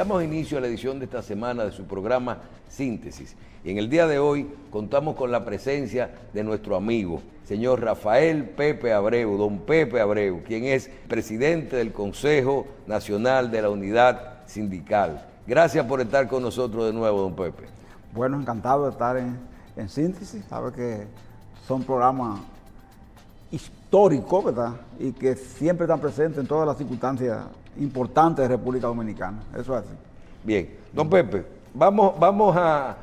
Damos inicio a la edición de esta semana de su programa Síntesis. Y en el día de hoy contamos con la presencia de nuestro amigo, señor Rafael Pepe Abreu, don Pepe Abreu, quien es presidente del Consejo Nacional de la Unidad Sindical. Gracias por estar con nosotros de nuevo, don Pepe. Bueno, encantado de estar en Síntesis. Sabe que son programas históricos, ¿verdad? Y que siempre están presentes en todas las circunstancias importantes de República Dominicana. Eso es así. Bien, don Pepe, vamos a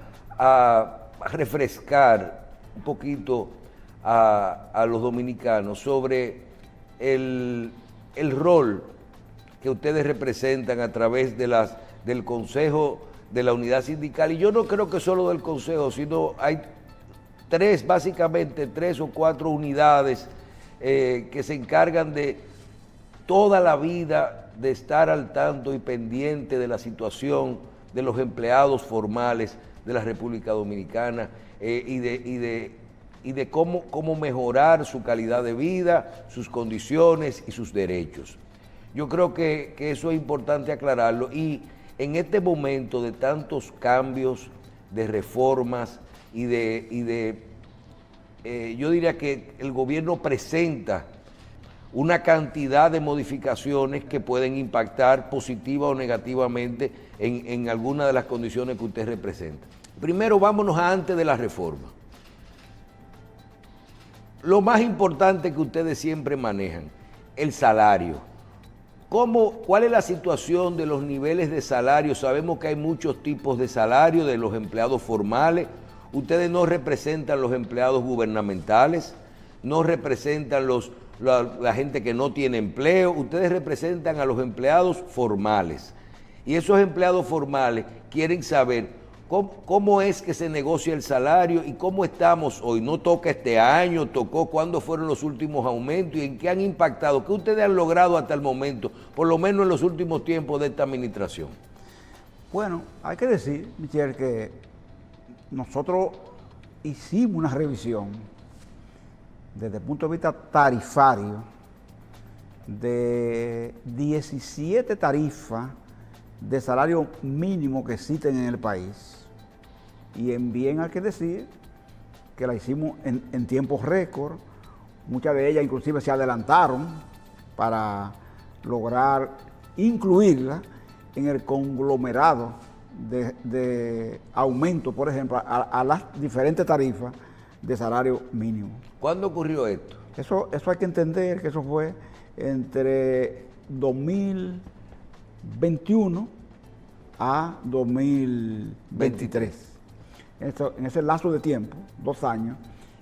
refrescar un poquito a los dominicanos sobre el rol que ustedes representan a través del Consejo de la Unidad Sindical. Y yo no creo que solo del Consejo, sino hay básicamente tres o cuatro unidades que se encargan de toda la vida de estar al tanto y pendiente de la situación de los empleados formales de la República Dominicana y de cómo mejorar su calidad de vida, sus condiciones y sus derechos. Yo creo que eso es importante aclararlo, y en este momento de tantos cambios, de reformas yo diría que el gobierno presenta una cantidad de modificaciones que pueden impactar positiva o negativamente en alguna de las condiciones que usted representa. Primero, vámonos a antes de la reforma. Lo más importante que ustedes siempre manejan, el salario. ¿Cuál es la situación de los niveles de salario? Sabemos que hay muchos tipos de salario de los empleados formales. Ustedes no representan los empleados gubernamentales, no representan la gente que no tiene empleo, ustedes representan a los empleados formales. Y esos empleados formales quieren saber cómo es que se negocia el salario y cómo estamos hoy. No toca este año, tocó cuándo fueron los últimos aumentos y en qué han impactado, qué ustedes han logrado hasta el momento, por lo menos en los últimos tiempos de esta administración. Bueno, hay que decir, Michel, que nosotros hicimos una revisión desde el punto de vista tarifario de 17 tarifas de salario mínimo que existen en el país. Y en bien hay que decir que la hicimos en tiempos récord. Muchas de ellas inclusive se adelantaron para lograr incluirla en el conglomerado de aumento, por ejemplo, a las diferentes tarifas de salario mínimo. ¿Cuándo ocurrió esto? Eso hay que entender que eso fue entre 2021 a 2023. En ese lapso de tiempo, 2 años,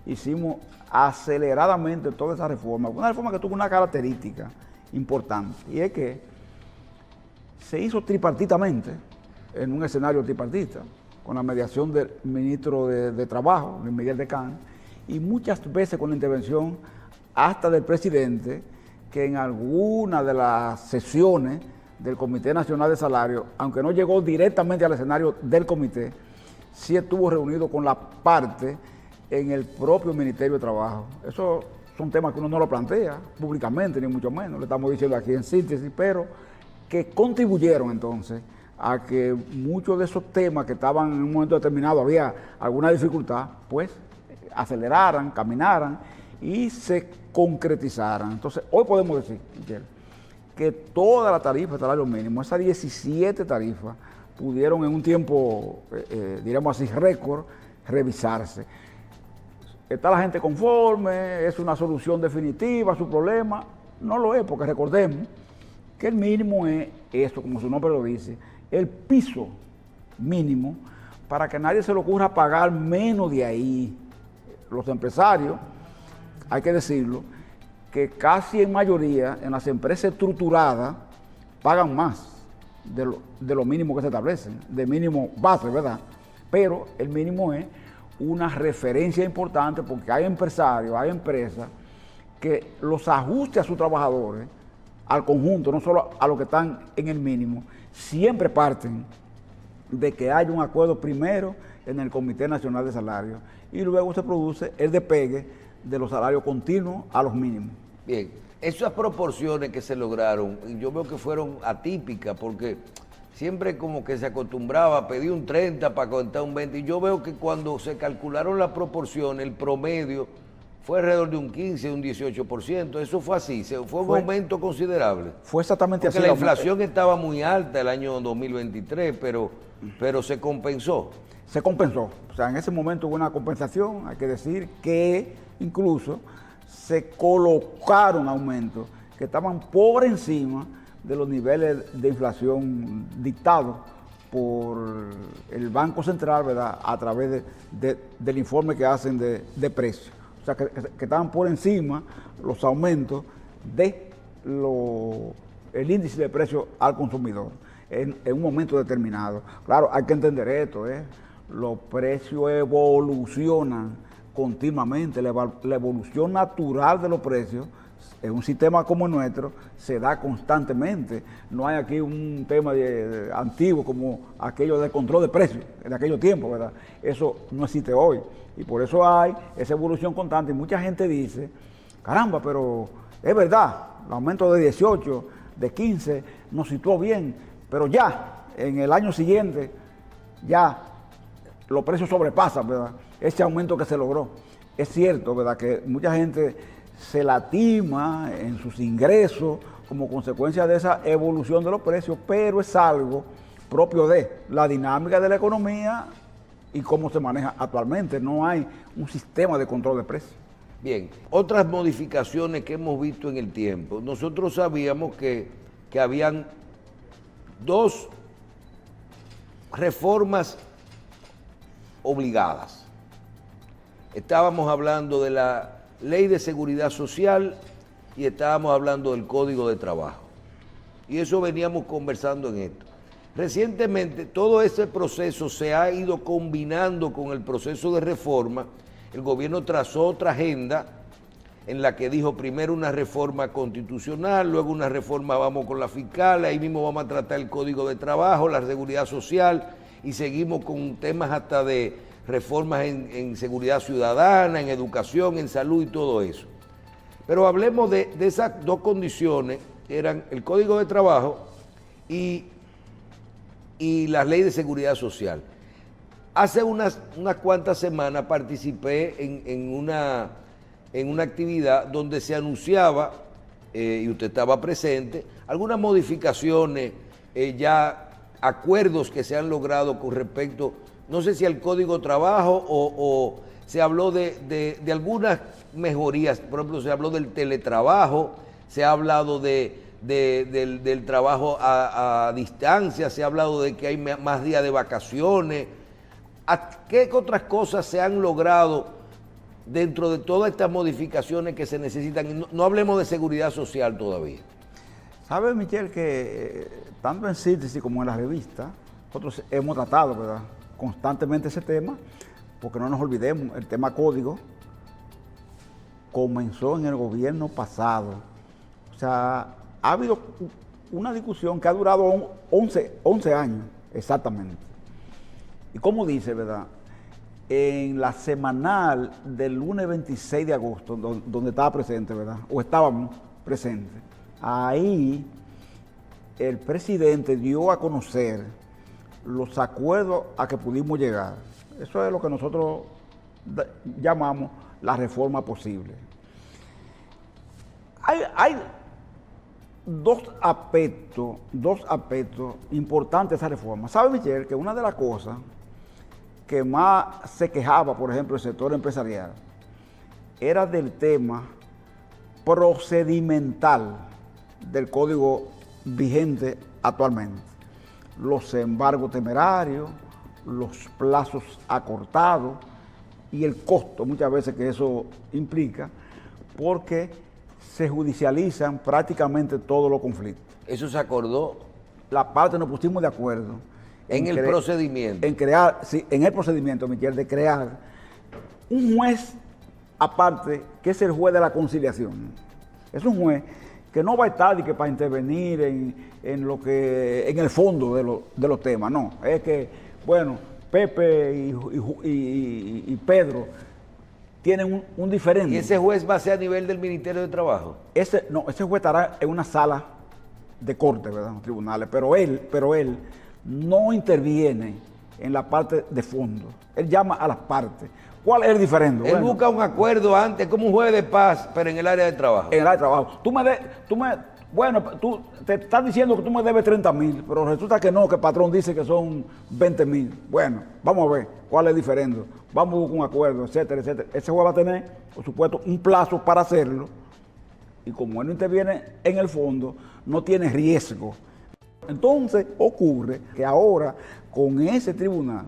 hicimos aceleradamente toda esa reforma. Una reforma que tuvo una característica importante, y es que se hizo tripartitamente, en un escenario tripartita, con la mediación del ministro de Trabajo, Luis Miguel Decán, y muchas veces con la intervención hasta del presidente, que en alguna de las sesiones del Comité Nacional de Salario, aunque no llegó directamente al escenario del comité, sí estuvo reunido con la parte en el propio Ministerio de Trabajo. Esos son temas que uno no lo plantea públicamente, ni mucho menos, le estamos diciendo aquí en Síntesis, pero que contribuyeron entonces a que muchos de esos temas que estaban en un momento determinado, había alguna dificultad, pues aceleraran, caminaran y se concretizaran. Entonces, hoy podemos decir, Michel, que toda la tarifa de salario mínimo, esas 17 tarifas, pudieron en un tiempo, diríamos así, récord, revisarse. ¿Está la gente conforme? ¿Es una solución definitiva a su problema? No lo es, porque recordemos que el mínimo es eso, como su nombre lo dice, el piso mínimo, para que a nadie se le ocurra pagar menos de ahí. Los empresarios, hay que decirlo, que casi en mayoría en las empresas estructuradas pagan más de lo mínimo que se establecen, de mínimo base, ¿verdad? Pero el mínimo es una referencia importante, porque hay empresarios, hay empresas que los ajustes a sus trabajadores, al conjunto, no solo a los que están en el mínimo, siempre parten de que haya un acuerdo primero en el Comité Nacional de Salarios y luego se produce el despegue de los salarios continuos a los mínimos. Bien, esas proporciones que se lograron, yo veo que fueron atípicas, porque siempre como que se acostumbraba a pedir un 30 para contar un 20. Y yo veo que cuando se calcularon las proporciones, el promedio fue alrededor de un 15, un 18%. Eso fue así, fue un aumento considerable. Fue exactamente Porque así. la inflación estaba muy alta el año 2023, pero se compensó. Se compensó. O sea, en ese momento hubo una compensación. Hay que decir que incluso se colocaron aumentos que estaban por encima de los niveles de inflación dictados por el Banco Central, ¿verdad?, a través del informe que hacen de precios. O sea, que estaban por encima los aumentos de el índice de precios al consumidor en un momento determinado. Claro, hay que entender esto, los precios evolucionan continuamente, la evolución natural de los precios en un sistema como el nuestro se da constantemente. No hay aquí un tema antiguo como aquello del control de precios en aquellos tiempos, ¿verdad? Eso no existe hoy y por eso hay esa evolución constante. Y mucha gente dice, caramba, pero es verdad, el aumento de 18, de 15 nos situó bien, pero ya en el año siguiente ya los precios sobrepasan, ¿verdad?, ese aumento que se logró. Es cierto, ¿verdad?, que mucha gente se lastima en sus ingresos como consecuencia de esa evolución de los precios, pero es algo propio de la dinámica de la economía y cómo se maneja actualmente. No hay un sistema de control de precios. Bien, otras modificaciones que hemos visto en el tiempo. Nosotros sabíamos que habían dos reformas obligadas. Estábamos hablando de la Ley de Seguridad Social y estábamos hablando del Código de Trabajo. Y eso veníamos conversando en esto. Recientemente todo ese proceso se ha ido combinando con el proceso de reforma. El gobierno trazó otra agenda en la que dijo primero una reforma constitucional, luego una reforma vamos con la fiscal, ahí mismo vamos a tratar el Código de Trabajo, la seguridad social y seguimos con temas hasta de reformas en seguridad ciudadana, en educación, en salud y todo eso. Pero hablemos de esas dos condiciones, eran el Código de Trabajo y la Ley de Seguridad Social. Hace unas cuantas semanas participé en una actividad donde se anunciaba, y usted estaba presente, algunas modificaciones, ya acuerdos que se han logrado con respecto, no sé si al Código de Trabajo o se habló de algunas mejorías. Por ejemplo, se habló del teletrabajo, se ha hablado del trabajo a distancia, se ha hablado de que hay más días de vacaciones. ¿Qué otras cosas se han logrado dentro de todas estas modificaciones que se necesitan? No hablemos de seguridad social todavía. ¿Sabe, Michel, que tanto en síntesis como en la revista, nosotros hemos tratado, ¿verdad?, constantemente ese tema, porque no nos olvidemos, el tema código comenzó en el gobierno pasado. O sea, ha habido una discusión que ha durado 11 años, exactamente. Y como dice, ¿verdad?, en la semanal del lunes 26 de agosto, donde estaba presente, ¿verdad?, o estábamos presentes, ahí el presidente dio a conocer los acuerdos a que pudimos llegar. Eso es lo que nosotros llamamos la reforma posible. Hay dos aspectos importantes de esa reforma. ¿Sabe, Michel, que una de las cosas que más se quejaba, por ejemplo, el sector empresarial, era del tema procedimental del código vigente actualmente? Los embargos temerarios, los plazos acortados y el costo muchas veces que eso implica, porque se judicializan prácticamente todos los conflictos. ¿Eso se acordó? La parte nos pusimos de acuerdo. En el procedimiento. En el procedimiento, Michel, de crear un juez aparte, que es el juez de la conciliación. Es un juez que no va a estar que para intervenir en el fondo de los temas, no. Es que, bueno, Pepe y Pedro tienen un diferente. ¿Y ese juez va a ser a nivel del Ministerio de Trabajo? Ese juez estará en una sala de corte, ¿verdad?, en tribunales, pero él no interviene en la parte de fondo. Él llama a las partes. ¿Cuál es el diferendo? Él busca un acuerdo antes, como un juez de paz, pero en el área de trabajo. En el área de trabajo. Tú te estás diciendo que tú me debes 30,000, pero resulta que no, que el patrón dice que son 20,000. Bueno, vamos a ver cuál es el diferendo. Vamos a buscar un acuerdo, etcétera, etcétera. Ese juez va a tener, por supuesto, un plazo para hacerlo. Y como él no interviene en el fondo, no tiene riesgo. Entonces ocurre que ahora, con ese tribunal,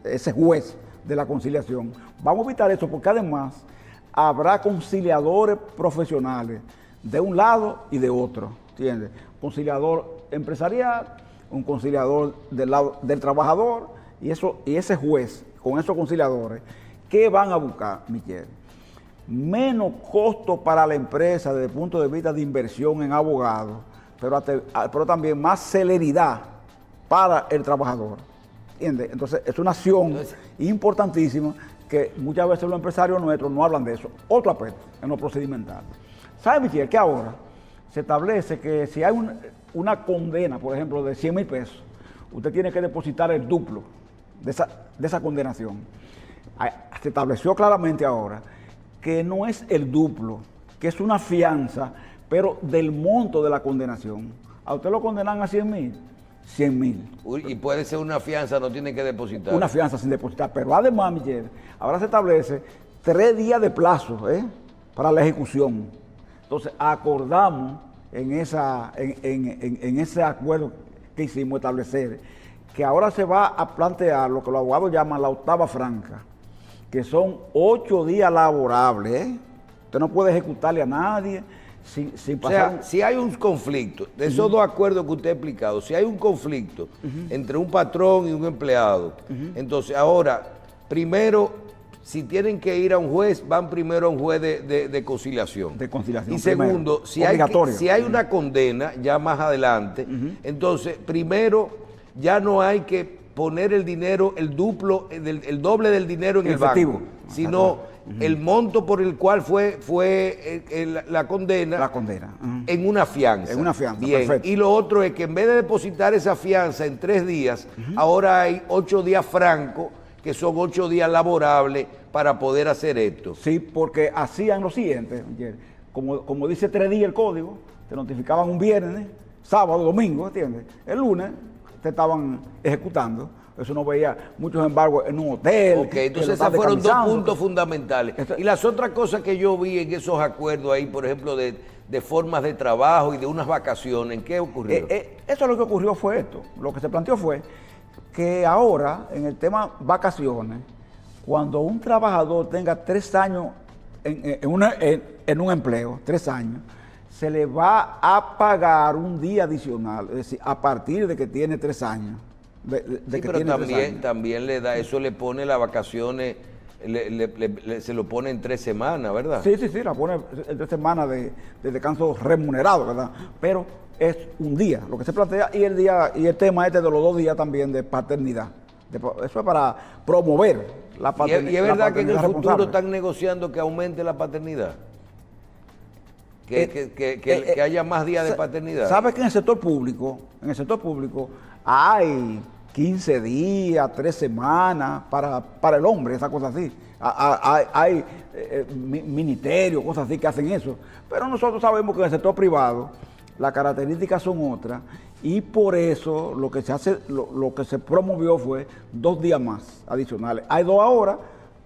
ese juez de la conciliación, vamos a evitar eso, porque además habrá conciliadores profesionales de un lado y de otro, ¿entiendes? Conciliador empresarial, un conciliador del lado del trabajador, y ese juez, con esos conciliadores, ¿qué van a buscar, Michelle? Menos costo para la empresa desde el punto de vista de inversión en abogados, pero también más celeridad para el trabajador, ¿entiendes? Entonces, es una acción importantísima que muchas veces los empresarios nuestros no hablan de eso. Otro aspecto en lo procedimental. ¿Sabe, Michelle, que ahora se establece que si hay una condena, por ejemplo, de 100,000 pesos, usted tiene que depositar el duplo de esa condenación? Se estableció claramente ahora que no es el duplo, que es una fianza, pero del monto de la condenación. ¿A usted lo condenan a 100,000? 100,000. Y puede ser una fianza, no tiene que depositar. Una fianza sin depositar. Pero además, Michelle, ahora se establece 3 días de plazo para la ejecución. Entonces, acordamos en ese acuerdo que hicimos establecer que ahora se va a plantear lo que los abogados llaman la octava franca, que son 8 días laborables. Usted no puede ejecutarle a nadie sin pasar. O sea, si hay un conflicto, de esos dos acuerdos que usted ha explicado, si hay un conflicto entre un patrón y un empleado, entonces ahora, primero, si tienen que ir a un juez, van primero a un juez de conciliación. De conciliación. Y segundo, si hay una condena, ya más adelante, entonces, primero, ya no hay que poner el dinero, el doble del dinero en el banco, sino el monto por el cual fue la condena. La condena. En una fianza. En una fianza, bien. perfecto. Y lo otro es que en vez de depositar esa fianza en 3 días, ahora hay 8 días francos, que son 8 días laborables para poder hacer esto. Sí, porque hacían lo siguiente, como dice 3 días el código, te notificaban un viernes, sábado, domingo, ¿entiendes? El lunes te estaban ejecutando. Eso no veía muchos embargos en un hotel. Ok, entonces esos fueron 2 puntos fundamentales. Y las otras cosas que yo vi en esos acuerdos ahí, por ejemplo, de formas de trabajo y de unas vacaciones, ¿qué ocurrió? Eso lo que ocurrió fue esto. Lo que se planteó fue que ahora, en el tema vacaciones, cuando un trabajador tenga 3 años en un empleo, 3 años, se le va a pagar un día adicional, es decir, a partir de que tiene 3 años. Pero también le da, eso le pone las vacaciones, se lo pone en 3 semanas, ¿verdad? Sí, la pone en 3 semanas de descanso remunerado, ¿verdad? Pero es un día, lo que se plantea, y el tema de los 2 días también de paternidad. Eso es para promover la paternidad. ¿Y es verdad que en el futuro están negociando que aumente la paternidad? Que haya más días de paternidad. ¿Sabes que en el sector público hay 15 días, 3 semanas para el hombre, esa cosa así? Hay ministerios, cosas así que hacen eso. Pero nosotros sabemos que en el sector privado las características son otras, y por eso lo que se promovió fue 2 días más adicionales. Hay 2 ahora,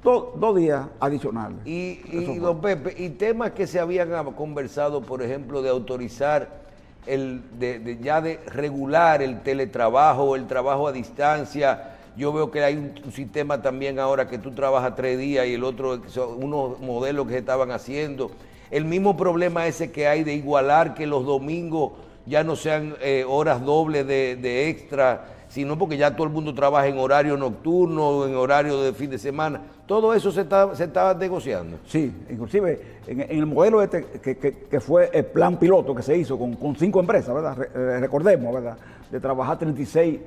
2 días adicionales. Y don Pepe, y temas que se habían conversado, por ejemplo, de autorizar de regular el teletrabajo o el trabajo a distancia. Yo veo que hay un sistema también ahora que tú trabajas 3 días y el otro, son unos modelos que se estaban haciendo. El mismo problema ese que hay de igualar que los domingos ya no sean horas dobles de extra, sino porque ya todo el mundo trabaja en horario nocturno, en horario de fin de semana. Todo eso se está negociando. Sí, inclusive en el modelo que fue el plan piloto que se hizo con 5 empresas, ¿verdad? Recordemos, ¿verdad? De trabajar 36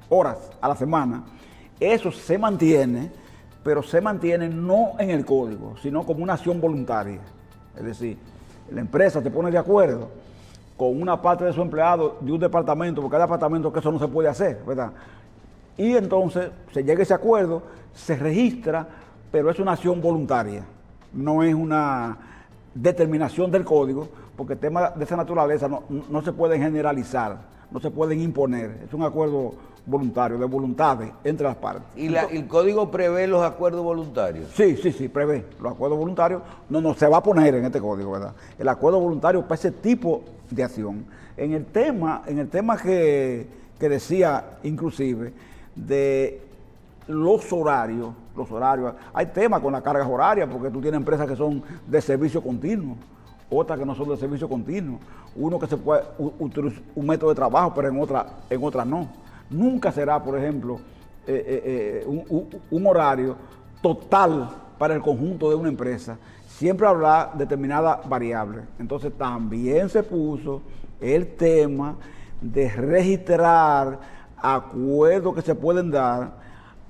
horas a la semana. Eso se mantiene, pero se mantiene no en el código, sino como una acción voluntaria. Es decir, la empresa se pone de acuerdo con una parte de su empleado de un departamento, porque hay departamentos que eso no se puede hacer, ¿verdad? Y entonces se llega a ese acuerdo, se registra, pero es una acción voluntaria, no es una determinación del código, porque temas de esa naturaleza no se pueden generalizar, no se pueden imponer, es un acuerdo voluntario, de voluntades entre las partes. ¿Y el código prevé los acuerdos voluntarios? Sí, prevé los acuerdos voluntarios, no se va a poner en este código, ¿verdad? El acuerdo voluntario para ese tipo de acción. En el tema que decía inclusive de los horarios, hay temas con las cargas horarias, porque tú tienes empresas que son de servicio continuo, otras que no son de servicio continuo, uno que se puede utilizar un método de trabajo, pero en otra no. Nunca será, por ejemplo, un horario total para el conjunto de una empresa. Siempre habrá determinada variable. Entonces también se puso el tema de registrar acuerdos que se pueden dar,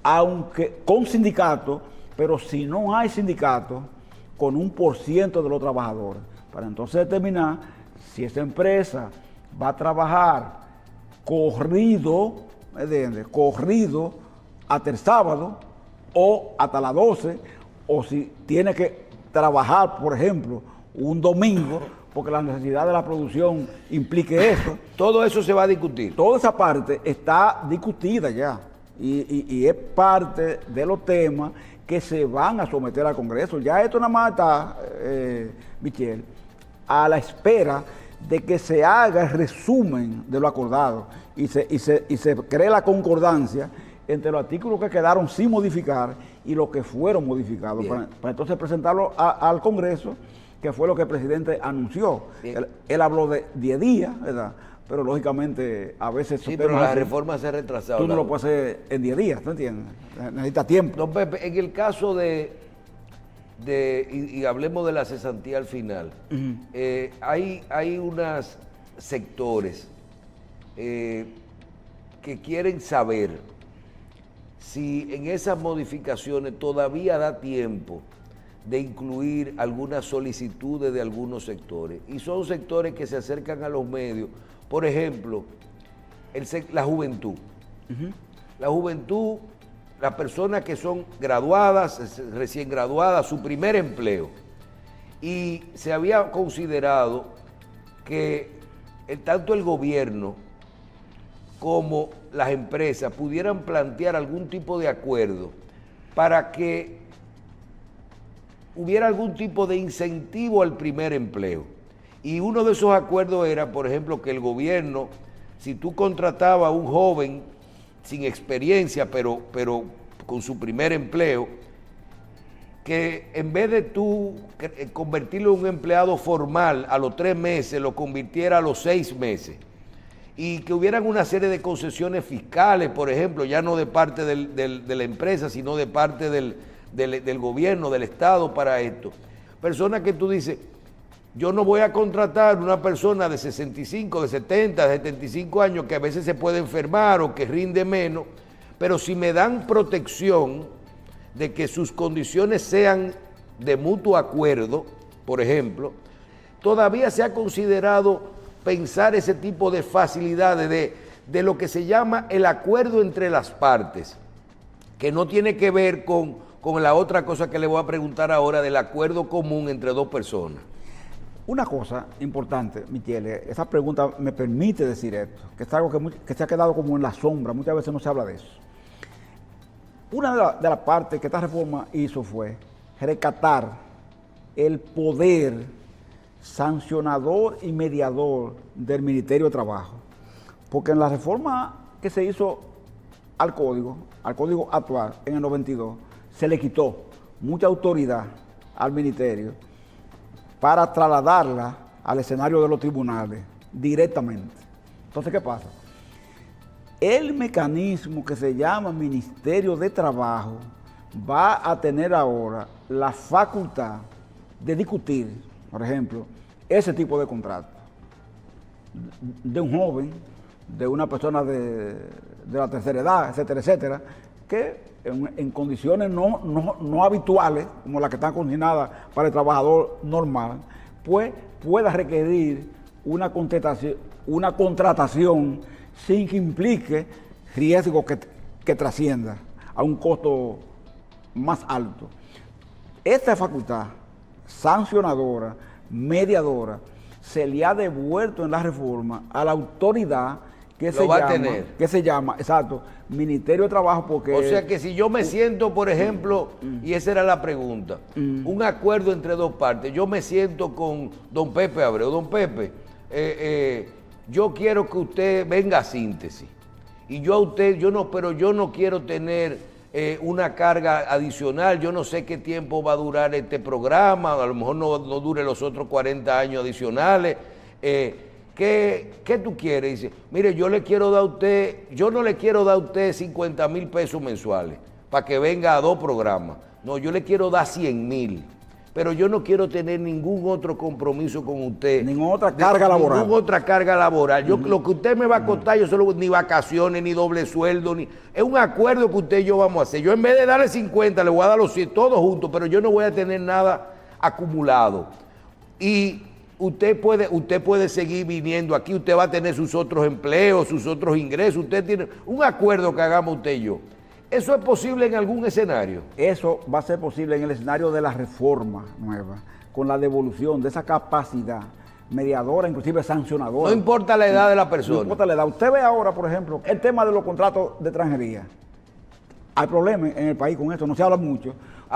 aunque con sindicatos, pero si no hay sindicatos, con 1% de los trabajadores, para entonces determinar si esa empresa va a trabajar corrido, ¿me entiendes? Corrido hasta el sábado o hasta las 12, o si tiene que trabajar, por ejemplo, un domingo, porque la necesidad de la producción implique eso. Todo eso se va a discutir. Toda esa parte está discutida ya y es parte de los temas que se van a someter al Congreso. Ya esto nada más está, Michelle, a la espera de que se haga el resumen de lo acordado y se cree la concordancia entre los artículos que quedaron sin modificar y los que fueron modificados, para entonces presentarlo al Congreso, que fue lo que el presidente anunció. Él habló de 10 días, ¿verdad? Pero lógicamente a veces... Sí, pero la reforma se ha retrasado. Tú no lo puedes hacer en 10 días, ¿tú entiendes? Necesita tiempo. Don Pepe, en el caso y hablemos de la cesantía al final, hay unos sectores que quieren saber si en esas modificaciones todavía da tiempo de incluir algunas solicitudes de algunos sectores. Y son sectores que se acercan a los medios. Por ejemplo, la juventud. La juventud, las personas que son graduadas, recién graduadas, su primer empleo. Y se había considerado que tanto el gobierno como las empresas pudieran plantear algún tipo de acuerdo para que hubiera algún tipo de incentivo al primer empleo. Y uno de esos acuerdos era, por ejemplo, que el gobierno, si tú contratabas a un joven sin experiencia, pero con su primer empleo, que en vez de tú convertirlo en un empleado formal a los 3 meses, lo convirtiera a los 6 meses. Y que hubieran una serie de concesiones fiscales, por ejemplo, ya no de parte de la empresa, sino de parte del gobierno, del Estado para esto. Personas que tú dices, yo no voy a contratar una persona de 65, de 70, de 75 años que a veces se puede enfermar o que rinde menos, pero si me dan protección de que sus condiciones sean de mutuo acuerdo, por ejemplo, todavía se ha considerado pensar ese tipo de facilidades de lo que se llama el acuerdo entre las partes, que no tiene que ver con la otra cosa que le voy a preguntar ahora, del acuerdo común entre dos personas. Una cosa importante, Michele, esa pregunta me permite decir esto, que es algo que se ha quedado como en la sombra, muchas veces no se habla de eso. Una de las partes que esta reforma hizo fue rescatar el poder sancionador y mediador del Ministerio de Trabajo, porque en la reforma que se hizo al código actual en el 92, se le quitó mucha autoridad al ministerio para trasladarla al escenario de los tribunales directamente. Entonces, ¿qué pasa? El mecanismo que se llama Ministerio de Trabajo va a tener ahora la facultad de discutir, por ejemplo, ese tipo de contrato de un joven, de una persona de la tercera edad, etcétera, etcétera, que en condiciones no habituales, como las que están consignadas para el trabajador normal, pues pueda requerir una contratación sin que implique riesgo que trascienda a un costo más alto. Esta facultad sancionadora, mediadora, se le ha devuelto en la reforma a la autoridad que se llama, exacto, Ministerio de Trabajo, porque... O sea que si yo me siento, por ejemplo, y esa era la pregunta, un acuerdo entre dos partes, yo me siento con don Pepe Abreu, don Pepe, yo quiero que usted venga a síntesis, y yo a usted, pero yo no quiero tener una carga adicional, yo no sé qué tiempo va a durar este programa, a lo mejor no dure los otros 40 años adicionales, ¿qué tú quieres? Dice, mire, yo no le quiero dar a usted 50,000 pesos mensuales para que venga a 2 programas. No, yo le quiero dar 100,000. Pero yo no quiero tener ningún otro compromiso con usted. Ninguna otra carga laboral. Ninguna otra carga laboral. Lo que usted me va a costar, yo solo ni vacaciones, ni doble sueldo, es un acuerdo que usted y yo vamos a hacer. Yo en vez de darle 50, le voy a dar los 100, todos juntos, pero yo no voy a tener nada acumulado. Y usted puede seguir viniendo aquí, usted va a tener sus otros empleos, sus otros ingresos, usted tiene un acuerdo que hagamos usted y yo. ¿Eso es posible en algún escenario? Eso va a ser posible en el escenario de la reforma nueva, con la devolución de esa capacidad mediadora, inclusive sancionadora. No importa la edad de la persona. No importa la edad. Usted ve ahora, por ejemplo, el tema de los contratos de extranjería. Hay problemas en el país con esto, no se habla mucho.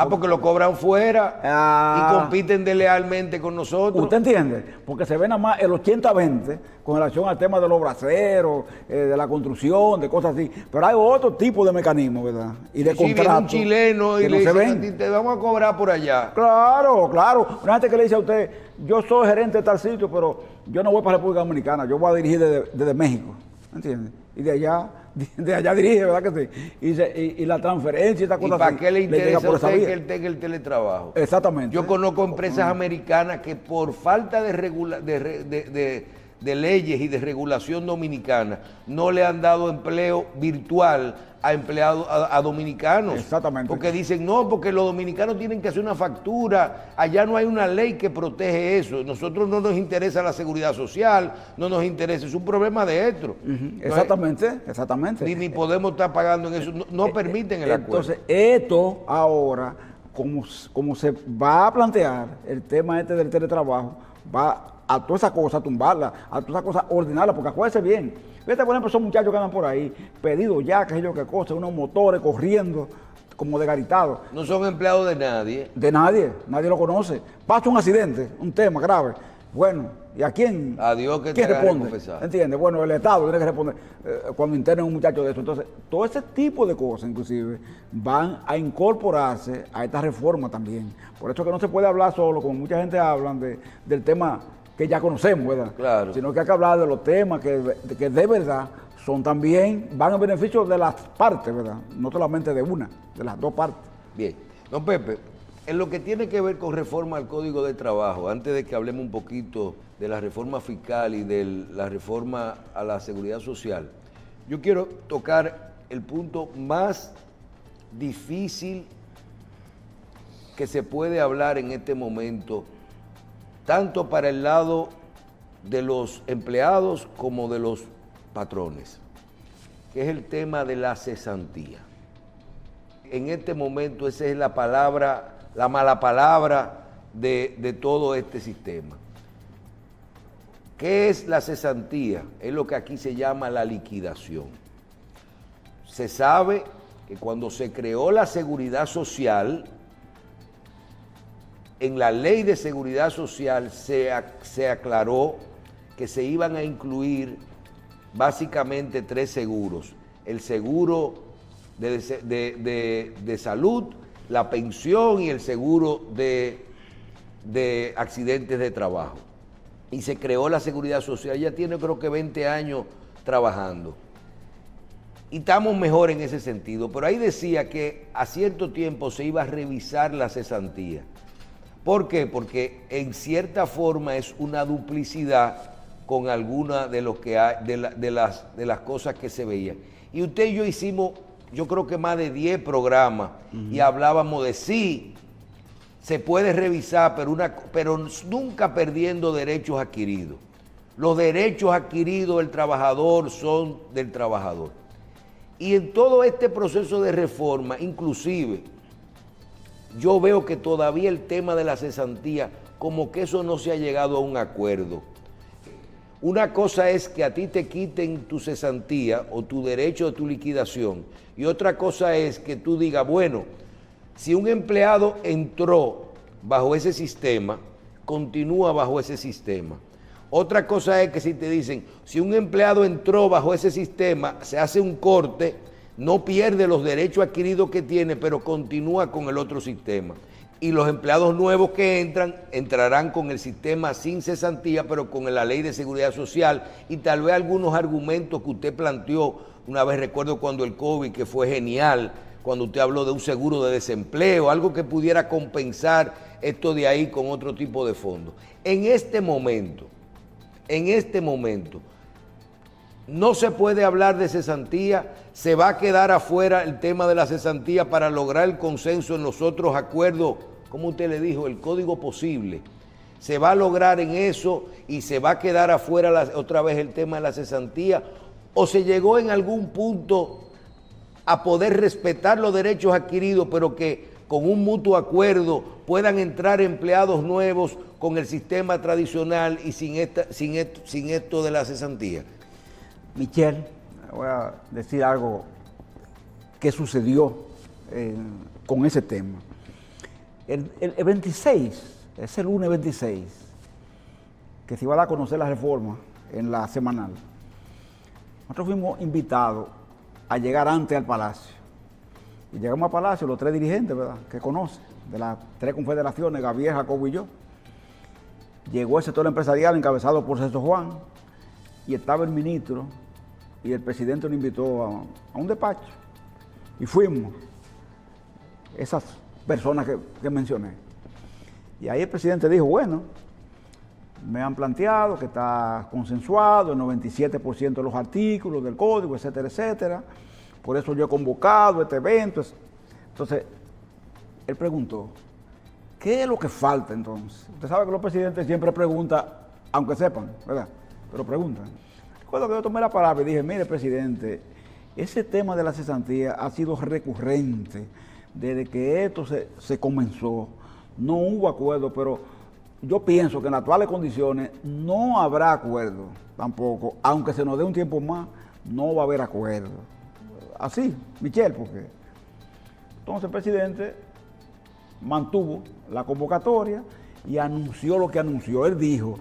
Porque lo cobran fuera y compiten deslealmente con nosotros. ¿Usted entiende? Porque se ve nada más el 80-20 con relación al tema de los braceros, de la construcción, de cosas así. Pero hay otro tipo de mecanismos, ¿verdad? Y de contratos. Viene un chileno y le dice, te vamos a cobrar por allá. Claro. Una gente que le dice a usted, yo soy gerente de tal sitio, pero yo no voy para República Dominicana, yo voy a dirigir desde México. ¿Entiende? Y de allá dirige, ¿verdad que sí? Y la transferencia y esta cosa. ¿Y para qué le interesa a usted que él tenga el teletrabajo? Exactamente. Yo conozco empresas americanas que por falta de leyes y de regulación dominicana no le han dado empleo virtual a empleados, a dominicanos. Exactamente. Porque dicen, no, porque los dominicanos tienen que hacer una factura, allá no hay una ley que protege eso, nosotros no nos interesa la seguridad social, no nos interesa, es un problema de esto. Exactamente. Ni podemos estar pagando en eso, no permiten el acuerdo. Entonces, esto ahora, como se va a plantear el tema este del teletrabajo, va a toda esa cosa, a tumbarla, a toda esa cosa, ordenarla, porque acuérdense bien, fíjate, por ejemplo, esos muchachos que andan por ahí, pedidos ya, qué sé yo qué cosa, unos motores corriendo, como de garitado. No son empleados de nadie. De nadie lo conoce. Pasa un accidente, un tema grave, bueno, ¿y a quién? A Dios que ¿quién te responde? confesar. ¿Entiendes? Bueno, el Estado tiene que responder cuando internen a un muchacho de eso. Entonces, todo ese tipo de cosas, inclusive, van a incorporarse a esta reforma también. Por eso que no se puede hablar solo, como mucha gente habla, del tema que ya conocemos, ¿verdad? Claro. Sino que hay que hablar de los temas que de verdad van en beneficio de las partes, ¿verdad? No solamente de una, de las dos partes. Bien. Don Pepe, en lo que tiene que ver con reforma al Código de Trabajo, antes de que hablemos un poquito de la reforma fiscal y de la reforma a la seguridad social, yo quiero tocar el punto más difícil que se puede hablar en este momento, tanto para el lado de los empleados como de los patrones, que es el tema de la cesantía. En este momento esa es la palabra, la mala palabra de todo este sistema. ¿Qué es la cesantía? Es lo que aquí se llama la liquidación. Se sabe que cuando se creó la seguridad social, en la ley de seguridad social se aclaró que se iban a incluir básicamente 3 seguros. El seguro de salud, la pensión y el seguro de accidentes de trabajo. Y se creó la seguridad social, ya tiene creo que 20 años trabajando. Y estamos mejor en ese sentido, pero ahí decía que a cierto tiempo se iba a revisar la cesantía. ¿Por qué? Porque en cierta forma es una duplicidad con alguna de lo que hay, de las cosas que se veían. Y usted y yo hicimos, yo creo que más de 10 programas y hablábamos de sí, se puede revisar, pero nunca perdiendo derechos adquiridos. Los derechos adquiridos del trabajador son del trabajador. Y en todo este proceso de reforma, inclusive, yo veo que todavía el tema de la cesantía, como que eso no se ha llegado a un acuerdo. Una cosa es que a ti te quiten tu cesantía o tu derecho de tu liquidación, y otra cosa es que tú digas, bueno, si un empleado entró bajo ese sistema, continúa bajo ese sistema. Otra cosa es que si te dicen, si un empleado entró bajo ese sistema, se hace un corte, no pierde los derechos adquiridos que tiene, pero continúa con el otro sistema. Y los empleados nuevos que entran, entrarán con el sistema sin cesantía, pero con la ley de seguridad social, y tal vez algunos argumentos que usted planteó, una vez recuerdo cuando el COVID, que fue genial, cuando usted habló de un seguro de desempleo, algo que pudiera compensar esto de ahí con otro tipo de fondos. En este momento, no se puede hablar de cesantía, se va a quedar afuera el tema de la cesantía para lograr el consenso en los otros acuerdos, como usted le dijo, el código posible. Se va a lograr en eso y se va a quedar afuera otra vez el tema de la cesantía, o se llegó en algún punto a poder respetar los derechos adquiridos, pero que con un mutuo acuerdo puedan entrar empleados nuevos con el sistema tradicional y sin esto de la cesantía. Michelle, voy a decir algo que sucedió con ese tema. El 26, ese lunes 26, que se iba a dar a conocer la reforma en la semanal, nosotros fuimos invitados a llegar antes al Palacio. Y llegamos al Palacio, los tres dirigentes, ¿verdad?, que conocen, de las tres confederaciones, Gabriel, Jacobo y yo. Llegó el sector empresarial encabezado por César Juan, y estaba el ministro, y el presidente nos invitó a un despacho. Y fuimos, esas personas que mencioné. Y ahí el presidente dijo, bueno, me han planteado que está consensuado el 97% de los artículos del código, etcétera, etcétera. Por eso yo he convocado este evento. Entonces, él preguntó, ¿qué es lo que falta entonces? Usted sabe que los presidentes siempre preguntan, aunque sepan, ¿verdad? Pero preguntan. Recuerdo que yo tomé la palabra y dije, mire, presidente, ese tema de la cesantía ha sido recurrente desde que esto se comenzó. No hubo acuerdo, pero yo pienso que en las actuales condiciones no habrá acuerdo tampoco, aunque se nos dé un tiempo más, no va a haber acuerdo. Así, Michelle, porque entonces el presidente mantuvo la convocatoria y anunció lo que anunció. Él dijo,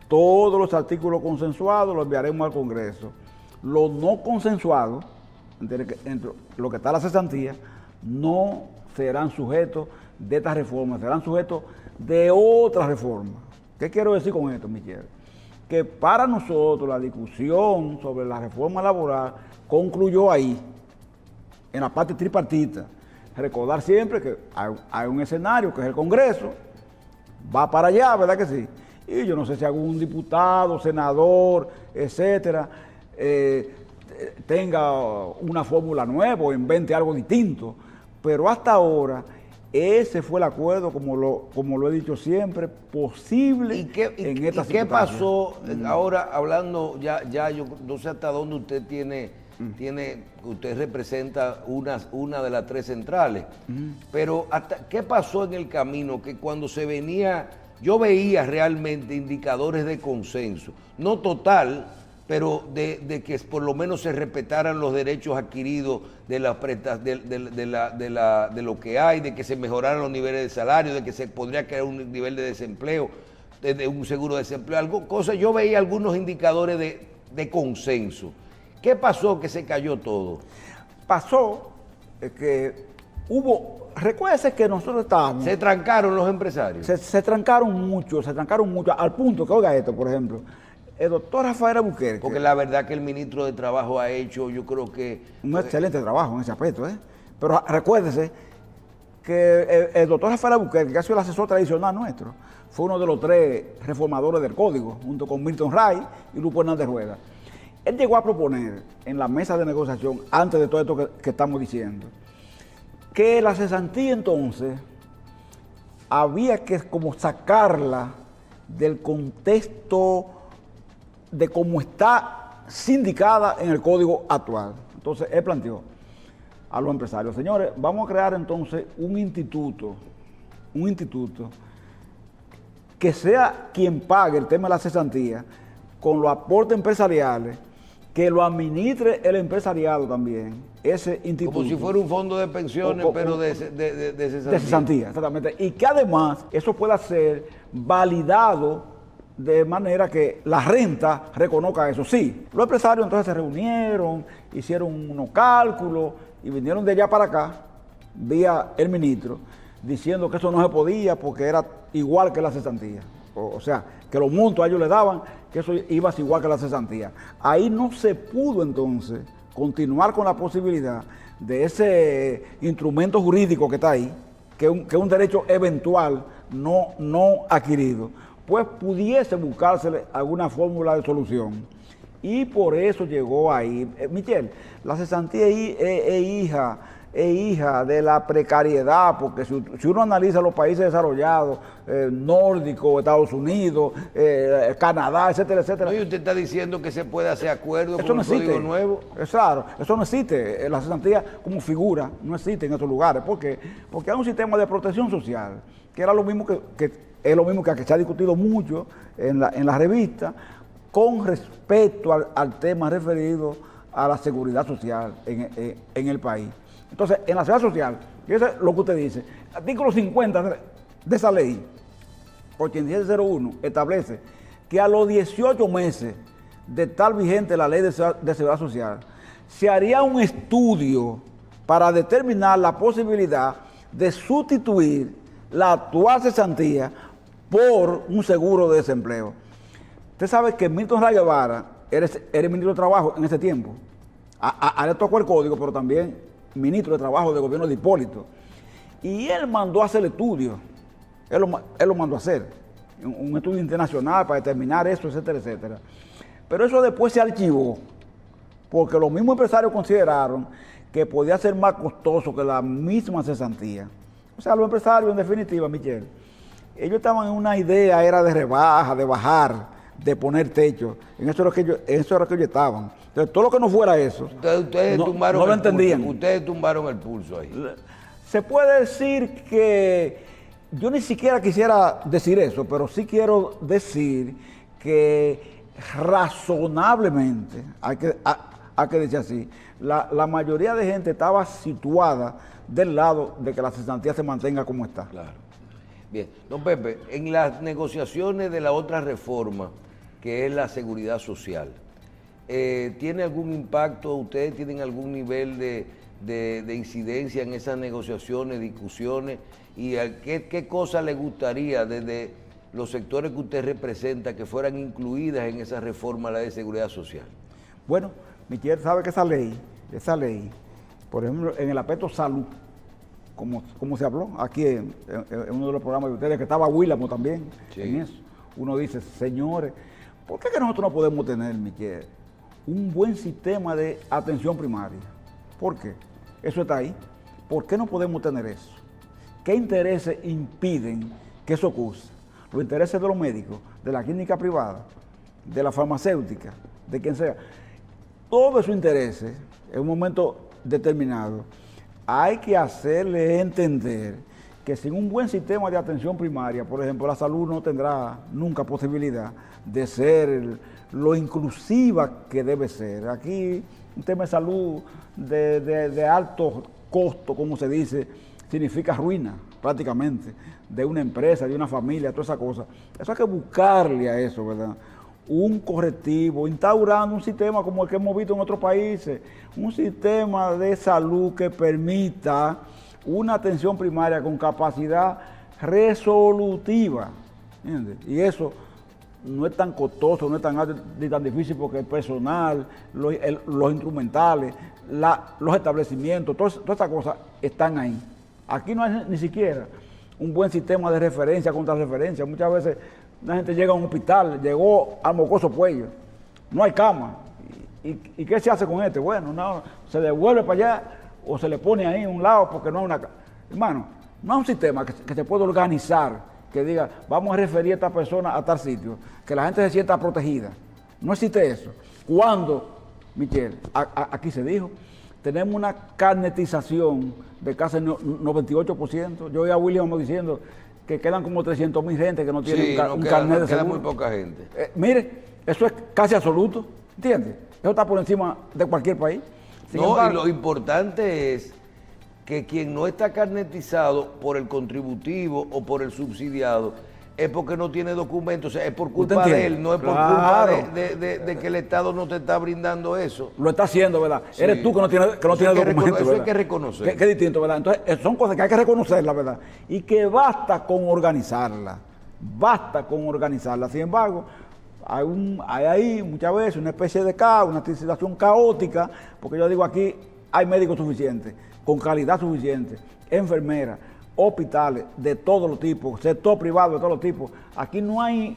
todos los artículos consensuados los enviaremos al Congreso. Los no consensuados, entre lo que está la cesantía, no serán sujetos de esta reforma, serán sujetos de otra reforma. ¿Qué quiero decir con esto, Michelle? Que para nosotros la discusión sobre la reforma laboral concluyó ahí, en la parte tripartita. Recordar siempre que hay un escenario que es el Congreso, va para allá, ¿verdad que sí? Y yo no sé si algún diputado, senador, etcétera, tenga una fórmula nueva o invente algo distinto, pero hasta ahora ese fue el acuerdo, como lo he dicho siempre, posible en esta circunstancia. ¿Y qué pasó ahora hablando, ya yo no sé hasta dónde usted usted representa una de las tres centrales, pero ¿qué pasó en el camino? Que cuando se venía, yo veía realmente indicadores de consenso, no total, pero de que por lo menos se respetaran los derechos adquiridos de lo que hay, de que se mejoraran los niveles de salario, de que se podría crear un nivel de desempleo, de un seguro de desempleo, yo veía algunos indicadores de consenso. ¿Qué pasó que se cayó todo? Pasó que recuérdese que nosotros estábamos... ¿Se trancaron los empresarios? Se trancaron mucho, al punto que, oiga esto, por ejemplo, el doctor Rafael Albuquerque... Porque la verdad que el ministro de Trabajo ha hecho, yo creo que... Un excelente trabajo en ese aspecto, ¿eh? Pero recuérdese que el doctor Rafael Albuquerque, que ha sido el asesor tradicional nuestro, fue uno de los tres reformadores del código, junto con Milton Ray y Lupo Hernández Rueda. Él llegó a proponer en la mesa de negociación, antes de todo esto que estamos diciendo, que la cesantía entonces había que como sacarla del contexto de cómo está sindicada en el código actual. Entonces, él planteó a los empresarios, señores, vamos a crear entonces un instituto que sea quien pague el tema de la cesantía con los aportes empresariales, que lo administre el empresariado también, ese instituto. Como si fuera un fondo de pensiones, pero de cesantía. De cesantía, exactamente. Y que además eso pueda ser validado de manera que la renta reconozca eso. Sí, los empresarios entonces se reunieron, hicieron unos cálculos y vinieron de allá para acá, vía el ministro, diciendo que eso no se podía porque era igual que la cesantía. O sea, que los montos a ellos le daban, que eso iba a ser igual que la cesantía. Ahí no se pudo entonces continuar con la posibilidad de ese instrumento jurídico que está ahí, que es un derecho eventual no adquirido, pues pudiese buscársele alguna fórmula de solución. Y por eso llegó ahí. Michelle, la cesantía es hija de la precariedad, porque si uno analiza los países desarrollados, nórdicos, Estados Unidos, Canadá, etcétera, etcétera. No, y usted está diciendo que se puede hacer acuerdos Eso con no un código existe. nuevo. Es claro, eso no existe. La cesantía como figura no existe en esos lugares. ¿Por qué? Porque hay un sistema de protección social, que era lo mismo que es lo mismo que se ha discutido mucho en la revista, con respecto al tema referido a la seguridad social en el país. Entonces, en la seguridad social, eso es lo que usted dice, artículo 50 de esa ley, 8701, establece que a los 18 meses de estar vigente la ley de seguridad social, se haría un estudio para determinar la posibilidad de sustituir la actual cesantía por un seguro de desempleo. Usted sabe que Milton Ray Guevara era el ministro de Trabajo en ese tiempo. A él tocó el código, pero también ministro de Trabajo del gobierno de Hipólito. Y él mandó a hacer el estudio. Él lo mandó a hacer. Un estudio internacional para determinar eso, etcétera, etcétera. Pero eso después se archivó, porque los mismos empresarios consideraron que podía ser más costoso que la misma cesantía. O sea, los empresarios, en definitiva, Michelle, ellos estaban en una idea, era de rebaja, de bajar, de poner techo. En eso era que ellos estaban. Entonces, todo lo que no fuera eso, Ustedes tumbaron no lo el pulso. entendían. Ustedes tumbaron el pulso ahí. Se puede decir que, yo ni siquiera quisiera decir eso, pero sí quiero decir que razonablemente, hay que decir así, la mayoría de gente estaba situada del lado de que la cesantía se mantenga como está. Claro. Bien, don Pepe, en las negociaciones de la otra reforma, que es la seguridad social, ¿tiene algún impacto? ¿Ustedes tienen algún nivel de incidencia en esas negociaciones, discusiones? ¿Y qué cosa le gustaría desde los sectores que usted representa que fueran incluidas en esa reforma a la de seguridad social? Bueno, Michelle sabe que esa ley, por ejemplo, en el aspecto salud, como se habló aquí en uno de los programas de ustedes, que estaba Willamo también, sí, en eso, uno dice, señores, ¿por qué que nosotros no podemos tener, Michelle, un buen sistema de atención primaria? ¿Por qué? Eso está ahí. ¿Por qué no podemos tener eso? ¿Qué intereses impiden que eso ocurra? Los intereses de los médicos, de la clínica privada, de la farmacéutica, de quien sea. Todos esos intereses, en un momento determinado, hay que hacerle entender que sin un buen sistema de atención primaria, por ejemplo, la salud no tendrá nunca posibilidad de ser lo inclusiva que debe ser. Aquí, un tema de salud de alto costo, como se dice, significa ruina prácticamente de una empresa, de una familia, toda esa cosa. Eso hay que buscarle a eso, ¿verdad? Un correctivo, instaurando un sistema como el que hemos visto en otros países, un sistema de salud que permita una atención primaria con capacidad resolutiva, ¿entiendes? Y eso no es tan costoso, no es tan alto ni tan difícil, porque el personal, los instrumentales, los establecimientos, todas estas cosas están ahí. Aquí no hay ni siquiera un buen sistema de referencia contra referencia. Muchas veces la gente llega a un hospital, llegó al Mocoso Puello, no hay cama. ¿Y qué se hace con este? Bueno, no, se devuelve para allá o se le pone ahí a un lado porque no hay una cama. Hermano, no hay un sistema que se pueda organizar, que diga, vamos a referir a esta persona a tal sitio, que la gente se sienta protegida. No existe eso. Cuando, Michelle, aquí se dijo, tenemos una carnetización de casi 98%. Yo oí a William diciendo que quedan como 300,000 gente que no tienen un carnet de seguro. Queda muy poca gente. Mire, eso es casi absoluto, ¿entiendes? Eso está por encima de cualquier país. Sin embargo, y lo importante es que quien no está carnetizado por el contributivo o por el subsidiado es porque no tiene documentos, o sea, es por culpa de él, no es por culpa de que el Estado no te está brindando eso. Lo está haciendo, ¿verdad? Sí. Eres tú que no tienes documentos. Eso hay que reconocer. Qué distinto, ¿verdad? Entonces, son cosas que hay que reconocerlas, ¿verdad? Y que basta con organizarlas. Basta con organizarlas. Sin embargo, hay ahí muchas veces una especie de caos, una situación caótica, porque yo digo aquí hay médicos suficientes, con calidad suficiente, enfermeras, hospitales de todos los tipos, sector privado de todos los tipos. Aquí no hay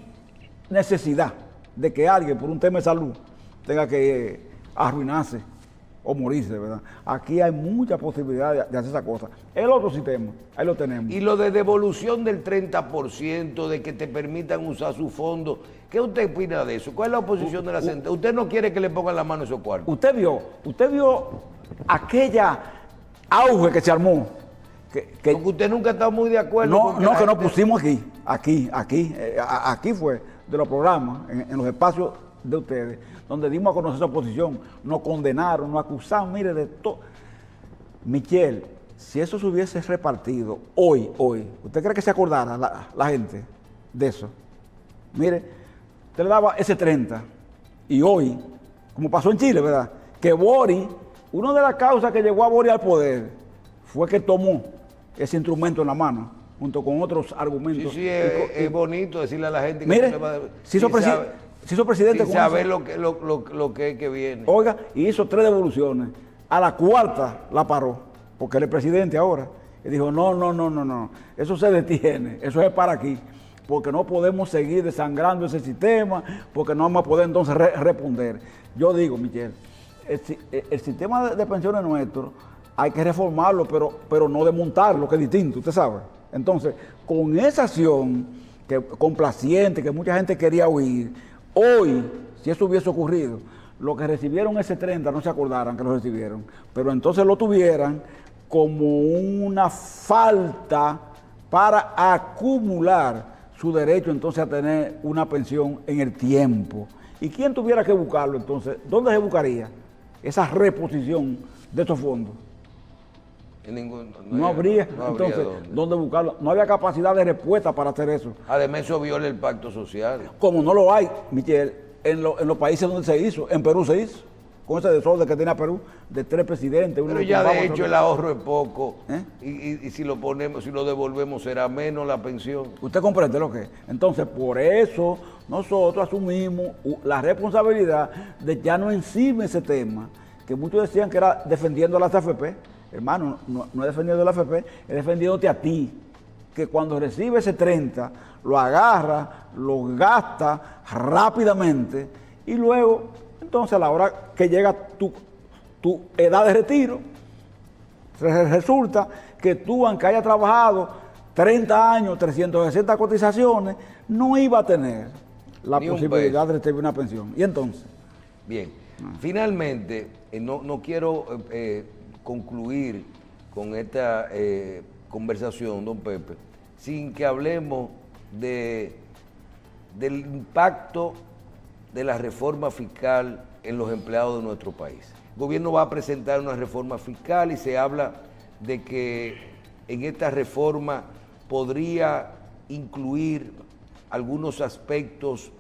necesidad de que alguien por un tema de salud tenga que arruinarse o morirse, ¿verdad? Aquí hay mucha posibilidad de hacer esa cosa. El otro sistema, ahí lo tenemos. Y lo de devolución del 30%, de que te permitan usar su fondo, ¿qué usted opina de eso? ¿Cuál es la oposición de la Central? ¿Usted no quiere que le pongan la mano a esos cuartos? Usted vio aquella auge que se armó. Porque usted nunca está muy de acuerdo. No, que nos pusimos aquí fue, de los programas, en los espacios de ustedes, donde dimos a conocer su posición, nos condenaron, nos acusaron, mire, de todo. Michelle, si eso se hubiese repartido hoy, ¿usted cree que se acordara la gente de eso? Mire, usted le daba ese 30, y hoy, como pasó en Chile, ¿verdad? Que Boric, una de las causas que llevó a Boric al poder, fue que tomó ese instrumento en la mano, junto con otros argumentos. Sí, es bonito decirle a la gente que mire, se hizo presidente sin saber lo que viene. Oiga, y hizo 3 devoluciones. A la 4ª la paró, porque él es presidente ahora. Y dijo, no, eso se detiene, eso es para aquí, porque no podemos seguir desangrando ese sistema, porque no vamos a poder entonces responder. Yo digo, Michelle, el sistema de pensiones nuestro hay que reformarlo, pero no desmontarlo, que es distinto, usted sabe. Entonces, con esa acción complaciente, que mucha gente quería oír, hoy, si eso hubiese ocurrido, los que recibieron ese 30 no se acordaran que lo recibieron, pero entonces lo tuvieran como una falta para acumular su derecho entonces a tener una pensión en el tiempo. ¿Y quién tuviera que buscarlo entonces? ¿Dónde se buscaría esa reposición de estos fondos? No habría entonces dónde buscarlo. No había capacidad de respuesta para hacer eso. Además, eso viola el pacto social. Como no lo hay, Michelle, en los países donde se hizo, en Perú se hizo, con ese desorden que tenía Perú, de 3 presidentes. Pero ya de hecho el ahorro es poco, y si lo devolvemos será menos la pensión. ¿Usted comprende lo que es? Entonces, por eso nosotros asumimos la responsabilidad de ya no encima ese tema, que muchos decían que era defendiendo a las AFP. Hermano, no es defendiendo a la AFP, es defendiéndote a ti, que cuando recibe ese 30, lo agarra, lo gasta rápidamente, y luego, entonces a la hora que llega tu edad de retiro, resulta que tú, aunque hayas trabajado 30 años, 360 cotizaciones, no iba a tener la posibilidad de recibir una pensión. ¿Y entonces? Bien, finalmente, no quiero concluir con esta conversación, don Pepe, sin que hablemos del impacto de la reforma fiscal en los empleados de nuestro país. El gobierno va a presentar una reforma fiscal y se habla de que en esta reforma podría incluir algunos aspectos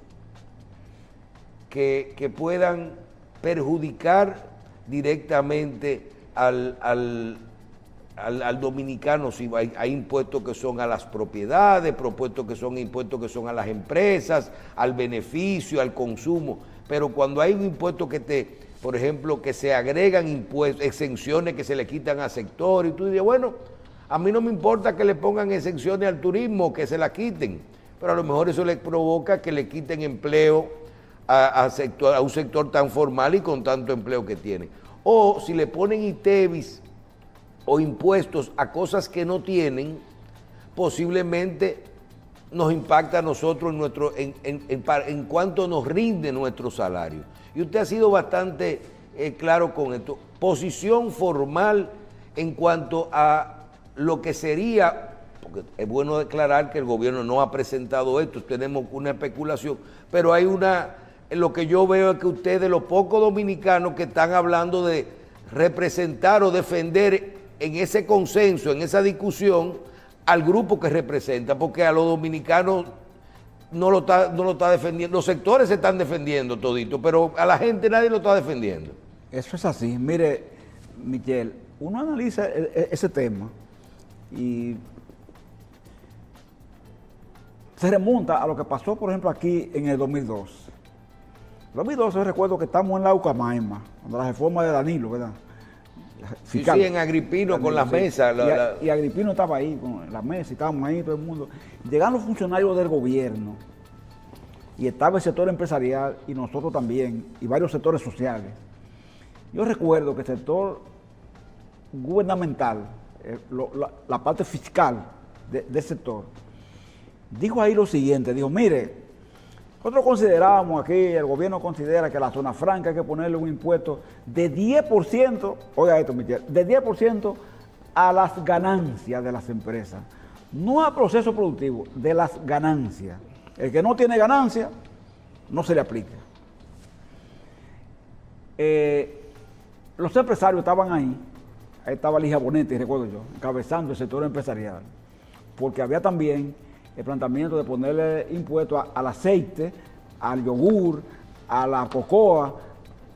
que puedan perjudicar directamente al dominicano. Si hay impuestos que son a las propiedades, impuestos que son a las empresas, al beneficio, al consumo, pero cuando hay un impuesto por ejemplo, que se agregan impuestos, exenciones que se le quitan al sector, y tú dices, bueno, a mí no me importa que le pongan exenciones al turismo, que se la quiten, pero a lo mejor eso le provoca que le quiten empleo a un sector tan formal y con tanto empleo que tiene. O si le ponen ITEVIS o impuestos a cosas que no tienen, posiblemente nos impacta a nosotros en cuanto nos rinde nuestro salario. Y usted ha sido bastante claro con esto. Posición formal en cuanto a lo que sería, porque es bueno declarar que el gobierno no ha presentado esto, tenemos una especulación, pero hay lo que yo veo es que ustedes, los pocos dominicanos que están hablando de representar o defender en ese consenso, en esa discusión, al grupo que representa, porque a los dominicanos no lo está defendiendo, los sectores se están defendiendo todito, pero a la gente nadie lo está defendiendo. Eso es así. Mire, Michel, uno analiza ese tema y se remonta a lo que pasó, por ejemplo, aquí en el 2002. En 2012 yo recuerdo que estamos en la Ucamaima, cuando la reforma de Danilo, ¿verdad? Sí, en Agripino, Danilo, con las mesas. Y Agripino estaba ahí con la mesa, y estábamos ahí todo el mundo. Llegaron los funcionarios del gobierno, y estaba el sector empresarial, y nosotros también, y varios sectores sociales. Yo recuerdo que el sector gubernamental, la parte fiscal del sector, dijo ahí lo siguiente, dijo, mire, nosotros consideramos aquí, el gobierno considera que a la zona franca hay que ponerle un impuesto de 10%, oiga esto, Michel, de 10% a las ganancias de las empresas, no al proceso productivo, de las ganancias. El que no tiene ganancia, no se le aplica. Los empresarios estaban ahí estaba Ligia Bonetti, recuerdo yo, encabezando el sector empresarial, porque había también el planteamiento de ponerle impuestos al aceite, al yogur, a la cocoa,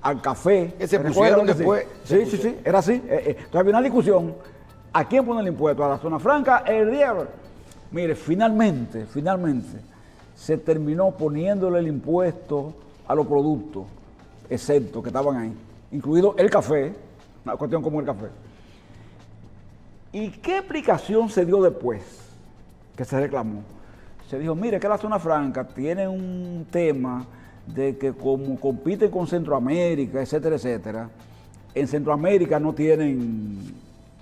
al café. Que se pusieron después. Sí, era así. Entonces había una discusión, ¿a quién poner el impuesto? ¿A la zona franca? El diablo. Mire, finalmente, se terminó poniéndole el impuesto a los productos, excepto que estaban ahí, incluido el café, una cuestión como el café. ¿Y qué explicación se dio después que se reclamó? Se dijo, mire, que la zona franca tiene un tema de que como compiten con Centroamérica, etcétera, etcétera, en Centroamérica no tienen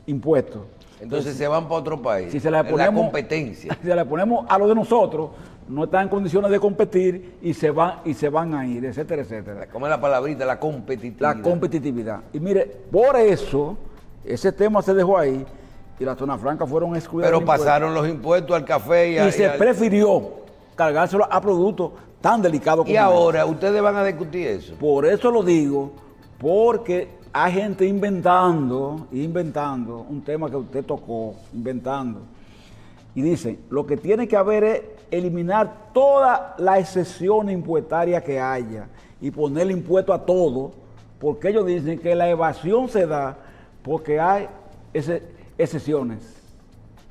impuestos. Entonces se van para otro país. Si se le ponemos, la competencia. Si se le ponemos a lo de nosotros, no están en condiciones de competir y se van a ir, etcétera, etcétera. ¿Cómo es la palabrita? La competitividad. La competitividad. Y mire, por eso, ese tema se dejó ahí y las zonas francas fueron excluidas. Pero pasaron los impuestos al café y se prefirió cargárselo a productos tan delicados como y ahora, ¿ustedes van a discutir eso? Por eso lo digo, porque hay gente inventando un tema que usted tocó, y dicen, lo que tiene que haber es eliminar toda la excepción impuestaria que haya y ponerle impuesto a todo, porque ellos dicen que la evasión se da porque hay excepciones.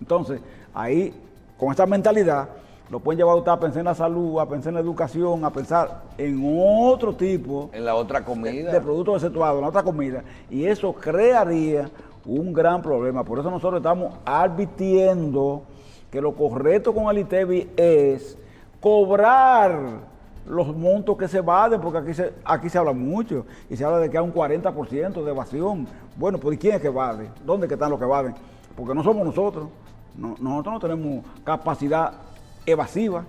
Entonces, ahí, con esta mentalidad, lo pueden llevar a usted a pensar en la salud, a pensar en la educación, a pensar en otro tipo. En la otra comida. De productos exceptuados, en la otra comida. Y eso crearía un gran problema. Por eso nosotros estamos advirtiendo que lo correcto con el ITEVI es cobrar los montos que se evaden, porque aquí se habla mucho, y se habla de que hay un 40% de evasión. Bueno, pues ¿quién es que evade? ¿Dónde que están los que evaden? Porque no somos nosotros. Nosotros no tenemos capacidad evasiva,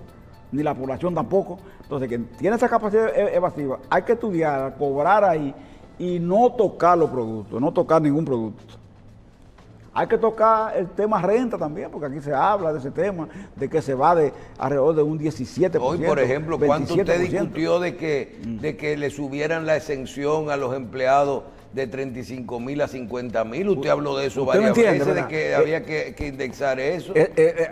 ni la población tampoco. Entonces, quien tiene esa capacidad evasiva, hay que estudiar, cobrar ahí y no tocar los productos, no tocar ningún producto. Hay que tocar el tema renta también, porque aquí se habla de ese tema, de que se va de alrededor de un 17%. Hoy, por ejemplo, ¿cuánto 27%. Usted discutió de que le subieran la exención a los empleados de 35,000 a 50,000? Usted habló de eso varias veces, ¿verdad? De que había que indexar eso.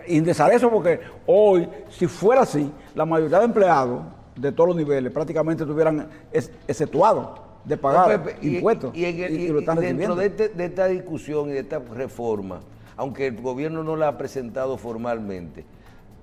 Indexar eso porque hoy, si fuera así, la mayoría de empleados de todos los niveles prácticamente estuvieran exceptuados de pagar impuestos. Y lo están dentro de esta discusión y de esta reforma, aunque el gobierno no la ha presentado formalmente,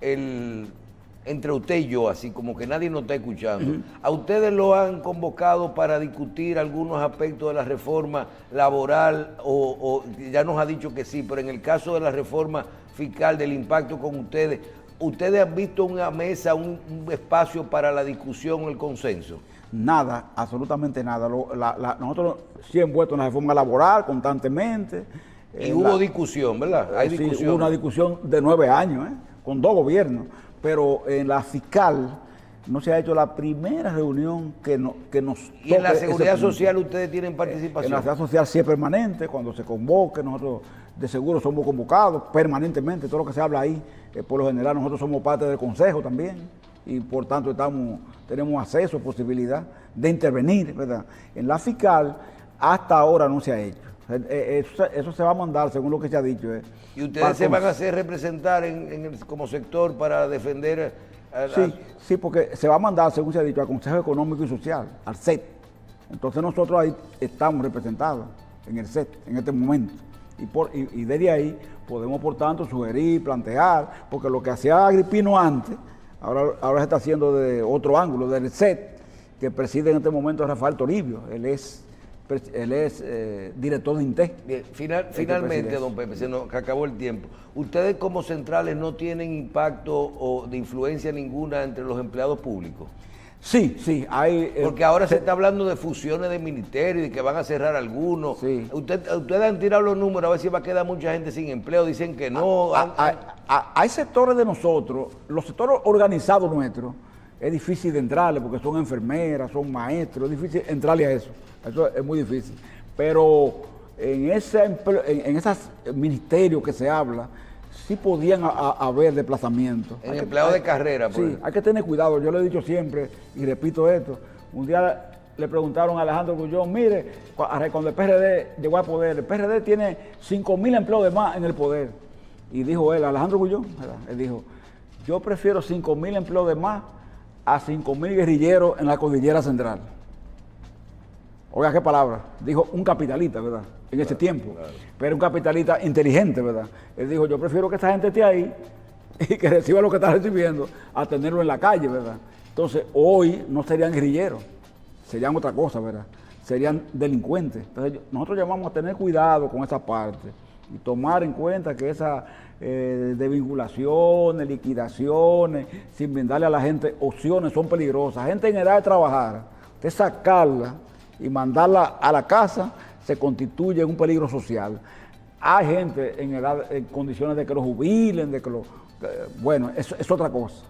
entre usted y yo, así como que nadie nos está escuchando, ¿a ustedes lo han convocado para discutir algunos aspectos de la reforma laboral? O ya nos ha dicho que sí, pero en el caso de la reforma fiscal, del impacto con ustedes, ¿ustedes han visto una mesa, un espacio para la discusión o el consenso? Nada, absolutamente nada. Nosotros sí hemos vuelto en la reforma laboral constantemente. Y hubo discusión, ¿verdad? Hay discusión. Sí, hubo una discusión de 9 años, con 2 gobiernos. pero en la fiscal no se ha hecho la primera reunión que nos ¿Y en la toque seguridad ese punto. social ustedes tienen En participación? la seguridad social sí es permanente, cuando se convoque, nosotros de seguro somos convocados permanentemente, todo lo que se habla ahí, por lo general nosotros somos parte del consejo también, y por tanto tenemos acceso, posibilidad de intervenir, ¿verdad? En la fiscal hasta ahora no se ha hecho. Eso se va a mandar según lo que se ha dicho. ¿Y ustedes se van a hacer representar como sector para defender? Sí, porque se va a mandar, según se ha dicho, al Consejo Económico y Social, al CET. Entonces nosotros ahí estamos representados en el CET en este momento. Y desde ahí podemos, por tanto, sugerir, plantear, porque lo que hacía Agripino antes, ahora se está haciendo de otro ángulo, del CET, que preside en este momento a Rafael Toribio. Él es director de INTE. Bien, finalmente, don Pepe, se nos acabó el tiempo. ¿Ustedes como centrales no tienen impacto o de influencia ninguna entre los empleados públicos? Sí, hay... Porque ahora se está hablando de fusiones de ministerios y que van a cerrar algunos. Sí. Ustedes han tirado los números a ver si va a quedar mucha gente sin empleo, dicen que no. Hay sectores de nosotros, los sectores organizados nuestros, es difícil de entrarle porque son enfermeras, son maestros, es difícil entrarle a eso. Eso es muy difícil. Pero en esos ministerios que se habla, sí podían haber desplazamientos. En empleados de carrera, por ejemplo. Hay que tener cuidado. Yo lo he dicho siempre y repito esto. Un día le preguntaron a Alejandro Grullón, mire, cuando el PRD llegó al poder, el PRD tiene 5,000 empleos de más en el poder. Y dijo él, Alejandro Grullón, él dijo, yo prefiero 5,000 empleos de más a 5,000 guerrilleros en la cordillera central. Oiga, qué palabra. Dijo un capitalista, ¿verdad? En ese tiempo. Claro. Pero un capitalista inteligente, ¿verdad? Él dijo, yo prefiero que esta gente esté ahí y que reciba lo que está recibiendo a tenerlo en la calle, ¿verdad? Entonces, hoy no serían guerrilleros, serían otra cosa, ¿verdad? Serían delincuentes. Entonces, nosotros llamamos a tener cuidado con esa parte y tomar en cuenta que esas desvinculaciones, liquidaciones, sin brindarle a la gente opciones, son peligrosas. Gente en edad de trabajar, usted sacarla y mandarla a la casa, se constituye un peligro social. Hay gente en condiciones de que lo jubilen, bueno, es otra cosa.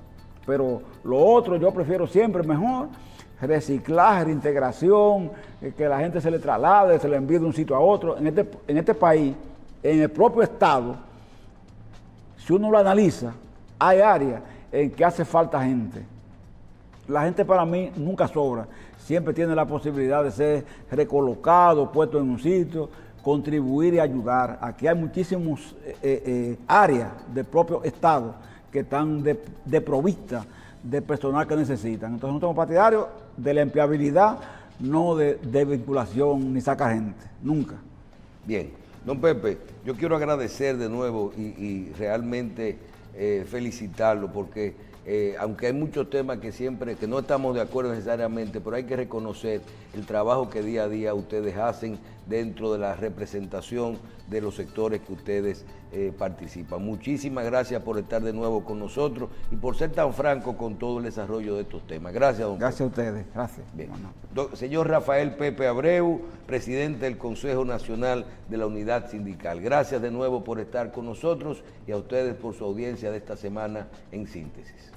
Pero lo otro yo prefiero siempre mejor, reciclaje, reintegración, que la gente se le traslade, se le envíe de un sitio a otro. En este país, en el propio Estado, si uno lo analiza, hay áreas en que hace falta gente. La gente para mí nunca sobra. Siempre tiene la posibilidad de ser recolocado, puesto en un sitio, contribuir y ayudar. Aquí hay muchísimas áreas del propio Estado que están desprovistas de personal que necesitan. Entonces nosotros somos partidarios de la empleabilidad, no de vinculación ni sacar gente, nunca. Bien, don Pepe, yo quiero agradecer de nuevo y realmente felicitarlo porque aunque hay muchos temas que no estamos de acuerdo necesariamente, pero hay que reconocer el trabajo que día a día ustedes hacen dentro de la representación de los sectores que ustedes participan. Muchísimas gracias por estar de nuevo con nosotros y por ser tan franco con todo el desarrollo de estos temas. Gracias, don Gracias Pepe. a ustedes, gracias. Bien. Señor Rafael Pepe Abreu, presidente del Consejo Nacional de la Unidad Sindical. Gracias de nuevo por estar con nosotros y a ustedes por su audiencia de esta semana en Síntesis.